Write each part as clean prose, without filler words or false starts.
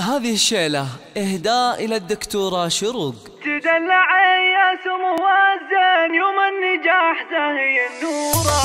هذه الشيلة إهداء إلى الدكتورة شروق. تدلع يا سمو الزين يوم النجاح زاهي النورة.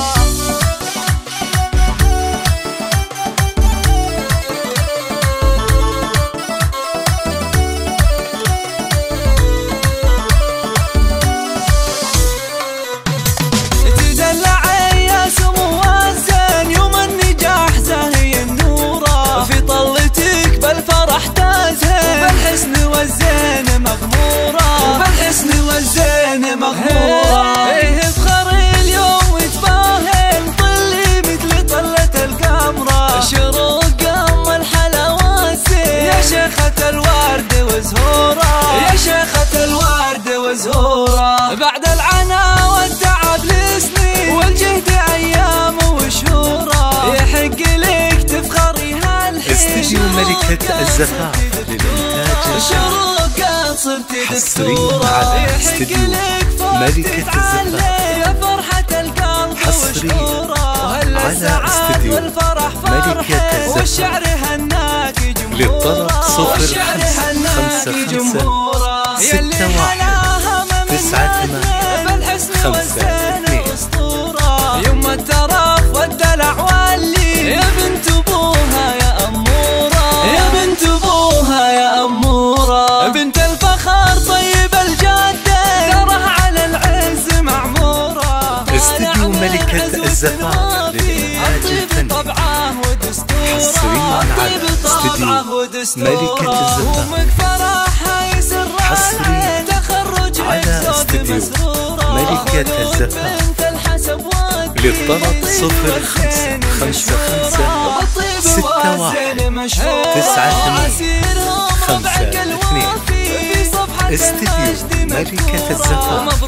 إيه فخر اليوم وتباهل طلي مثل طلة القمرة، شروق أم الحلوات يا شيخة الورد وزهورة، يا شيخة الورد وزهورة. بعد العنا والتعب لسنين والجهد أيام وشهورة، يحق لك تفخري هالحين. استديو ملكة الزفاف للإنتاج شروق صرتي دكتورة، على استديو ملكة الزفاف يا فرحة القلب وشعورة، على استديو ملكة الزفاف. والشعر هناك جمهورة، للطلب 0555 61 98 52. يوم الترف والدلع واللي يا بنت ابوها يا اموره، يا بنت ابوها يا اموره، بنت الفخر طيب الجده داره على العز معموره. استديو ملكة الزفاف للإنتاج الفني حصريا على استديو ملكة الزفاف. حصريا على استديو ملكة الزفاف. للطلب 0555 61 98 52. استديو ملكة الزفاف.